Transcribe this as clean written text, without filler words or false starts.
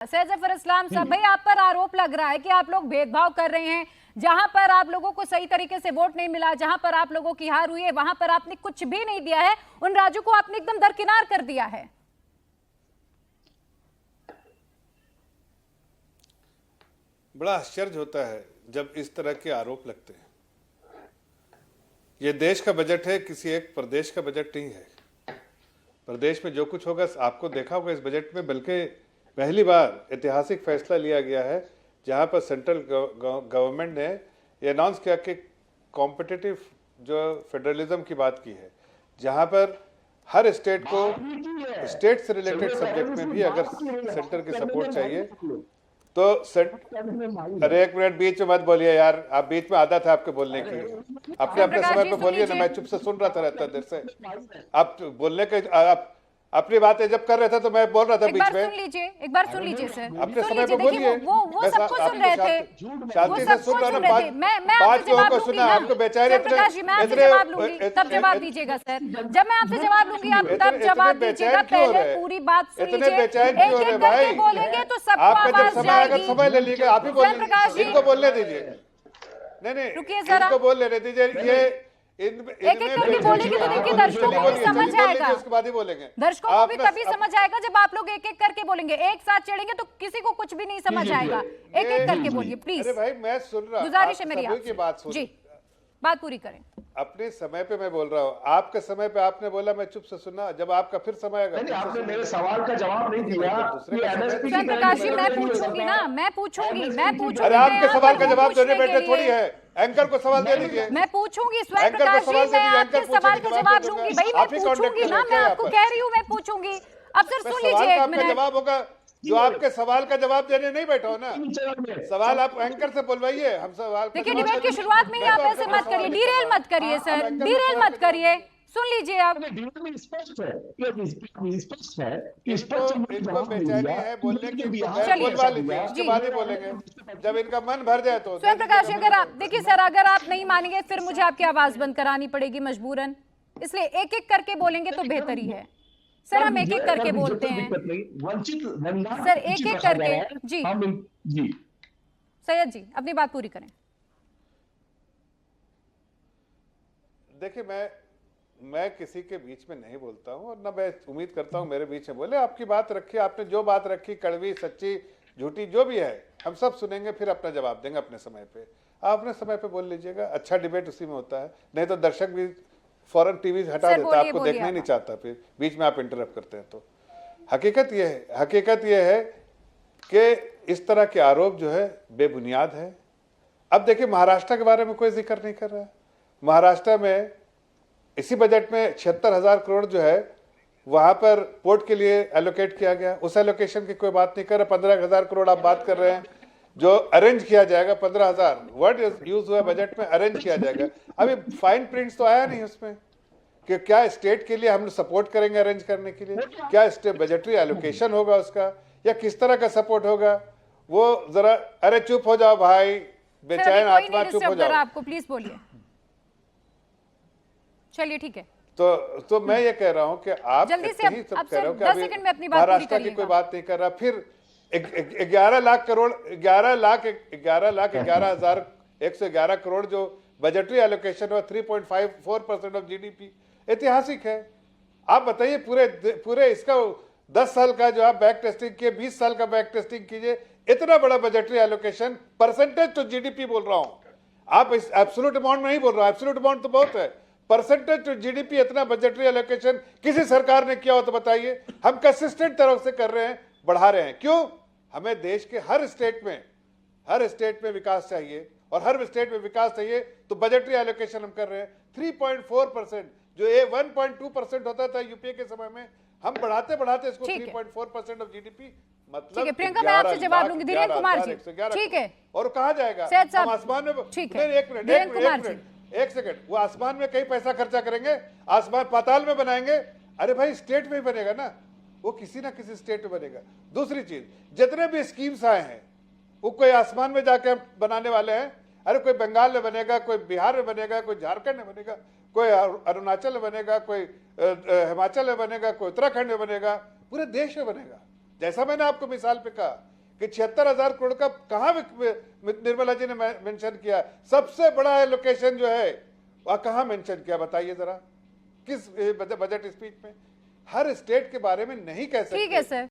सैयद जफर इस्लाम साहब, भाई आप पर आरोप लग रहा है कि आप लोग भेदभाव कर रहे हैं। जहां पर आप लोगों को सही तरीके से वोट नहीं मिला, जहां पर आप लोगों की हार हुई है, वहां पर आपने कुछ भी नहीं दिया है, उन राज्यों को आपने एकदम दरकिनार कर दिया है। बड़ा आश्चर्य होता है जब इस तरह के आरोप लगते हैं। ये देश का बजट है, किसी एक प्रदेश का बजट नहीं है। प्रदेश में जो कुछ होगा आपको देखा होगा इस बजट में, बल्कि पहली बार ऐतिहासिक फैसला लिया गया है जहां पर सेंट्रल गवर्नमेंट ने ये अनाउंस किया कि कॉम्पिटिटिव जो फेडरलिज्म की बात की है, जहां पर हर स्टेट को स्टेट से रिलेटेड सब्जेक्ट में भी अगर सेंटर की सपोर्ट चाहिए तो अरे एक मिनट, बीच में मत बोलिए यार, आप बीच में आदत है आपके बोलने की। अपने अपने समय पे बोलिए ना, मैं चुप से सुन रहा था रहता देर से। आप बोलने के आप अपनी बातें जब कर रहे थे तो मैं बोल रहा था बीच में। एक बार सुन लीजिए सर, अपने समय पे बोलिए। वो सबको सुन रहे थे, शांति से सुन रहा ना। पांच लोगों को सुना, आपको बेचारे तब जवाब दीजिएगा सर। जब मैं आपसे जवाब लूंगी आप तब जवाब दीजिएगा। पहले पूरी बात सुन लीजिए। बेचैन क्यों हो रहे भाई? बोलेंगे तो सबको आवाज जाएगी। अगर समय ले लीजिएगा, आप ही बोलिए, इनको बोलने दीजिए। नहीं रुकिए जरा, इनको बोल लेने दीजिए। ये एक करके बोलेंगे तो देखिए दर्शकों को भी समझ आएगा। उसके बाद ही बोलेंगे। दर्शकों को भी तभी समझ आएगा जब आप लोग एक एक करके बोलेंगे। एक साथ चढ़ेंगे तो किसी को कुछ भी नहीं समझ आएगा। एक एक करके बोलिए प्लीज। अरे भाई मैं सुन रहा, गुजारिश है मेरी आपसे। बात सुन। जी, बात पूरी करें। अपने समय पे मैं बोल रहा हूँ, आपके समय पे आपने बोला मैं चुप से सुना। जब आपका फिर समय आएगा, नहीं, आपने मेरे सवाल का जवाब नहीं दिया। स्वयं प्रकाश जी, मैं पूछूंगी ना, मैं पूछूंगी। अरे आपके सवाल का जवाब देने बैठे थोड़ी है, एंकर को सवाल दे दीजिए। मैं पूछूंगी स्वयं प्रकाश जी, मैं आपके सवाल का जवाब दूंगी। भाई मैं पूछूंगी ना, मैं आपको कह रही हूँ मैं पूछूंगी। अब सर सुन लीजिए एक मिनट। जवाब होगा जो आपके सवाल का जवाब देने नहीं बैठा हो ना। सवाल आप एंकर से बुलवाइए। हम सवाल देखिए डिबेट की शुरुआत में ही आप ऐसे मत करिए, डिरेल मत करिए सर, डिरेल मत करिए। सुन लीजिए आप। स्पष्ट है, स्पष्ट है। इनको बेचैनी है बोलने की, बुलवा लीजिए, उसके बाद ही बोलेंगे जब इनका मन भर जाए तो। स्वयं प्रकाश, अगर आप देखिए सर, अगर आप नहीं मानेंगे फिर मुझे आपकी आवाज बंद करानी पड़ेगी मजबूरन, इसलिए एक एक करके बोलेंगे तो बेहतरी है। सर हम एक एक करके बोलते हैं सर, एक एक करके। जी जी सैयद जी अपनी बात पूरी करें। देखिए मैं किसी के बीच में नहीं बोलता हूं और ना मैं उम्मीद करता हूं मेरे बीच में बोले। आपकी बात रखी, आपने जो बात रखी, कड़वी सच्ची झूठी जो भी है, हम सब सुनेंगे, फिर अपना जवाब देंगे अपने समय पे। आप अपने समय पे बोल लीजिएगा। अच्छा डिबेट उसी में होता है, नहीं तो दर्शक भी फौरन टीवी हटा देता है, आपको देखना ही नहीं चाहता, फिर बीच में आप इंटरप्ट करते हैं। तो हकीकत यह है कि इस तरह के आरोप जो है बेबुनियाद है। अब देखिए महाराष्ट्र के बारे में कोई जिक्र नहीं कर रहा है। महाराष्ट्र में इसी बजट में 76,000 करोड़ जो है वहां पर पोर्ट के लिए एलोकेट किया गया। उस एलोकेशन की कोई बात नहीं कर रहे। 15,000 करोड़ आप बात कर रहे हैं जो अरेंज किया जाएगा। 15,000 वर्ड यूज हुआ बजट में, अरेंज किया जाएगा। अभी फाइन प्रिंट्स तो आया नहीं उसमें कि क्या स्टेट के लिए हम सपोर्ट करेंगे अरेंज करने के लिए, क्या स्टेट बजटरी एलोकेशन होगा उसका, या किस तरह का सपोर्ट होगा। वो जरा, अरे चुप हो जाओ भाई, बेचैन आत्मा, चुप हो जाओ। आपको प्लीज बोलिए। चलिए ठीक है। तो मैं ये कह रहा हूं कि आप जल्दी से सब कह रहे हो कि अभी अभी महाराष्ट्र की कोई बात नहीं कर रहा। फिर 11 लाख करोड़ 11,11,111 करोड़ जो बजटरी एलोकेशन हुआ, 3.54% ऑफ जीडीपी, ऐतिहासिक है। आप बताइए पूरे इसका 10 साल का जो आप बैक टेस्टिंग किए, 20 साल का बैक टेस्टिंग कीजिए, इतना बड़ा बजटरी एलोकेशन, परसेंटेज तो जीडीपी बोल रहा हूं, आप इस एब्सोल्यूट अमाउंट नहीं बोल रहा। एब्सोल्यूट अमाउंट तो बहुत है, परसेंटेज टू जीडीपी इतना बजटरी एलोकेशन किसी सरकार ने किया हो तो बताइए। हम कंसिस्टेंट तरफ से कर रहे हैं, बढ़ा रहे हैं। क्यों? हमें देश के हर स्टेट में विकास चाहिए, और हर स्टेट में विकास चाहिए तो बजटरी एलोकेशन हम कर रहे हैं। 3.4% जो 1.2% होता था यूपीए के समय में, हम बढ़ाते इसको 3.4% ऑफ जीडीपी। मतलब प्रियंका, मैं आपसे जवाब लूंगी। धीरेन्द्र कुमार जी, ठीक है, और कहाँ जाएगा हम आसमान में? ठीक है, एक सेकंड, वो आसमान में कहीं पैसा खर्चा करेंगे? आसमान पाताल में बनाएंगे? अरे भाई स्टेट में ही बनेगा ना, वो किसी ना किसी स्टेट में बनेगा। दूसरी चीज, जितने भी स्कीम्स आए हैं वो कोई आसमान में जाके बनाने वाले हैं? अरे कोई बंगाल में बनेगा, कोई बिहार में बनेगा, कोई झारखंड में बनेगा, कोई अरुणाचल में बनेगा, कोई हिमाचल में बनेगा, कोई उत्तराखंड में बनेगा, पूरे देश में बनेगा। जैसा मैंने आपको मिसाल पे कहा कि 76,000 करोड़ का कहां निर्मला जी ने मेंशन किया? सबसे बड़ा एलोकेशन जो है वह कहां मेंशन किया, बताइए जरा, किस बजट स्पीच में? हर स्टेट के बारे में नहीं कह सकते। ठीक है सर।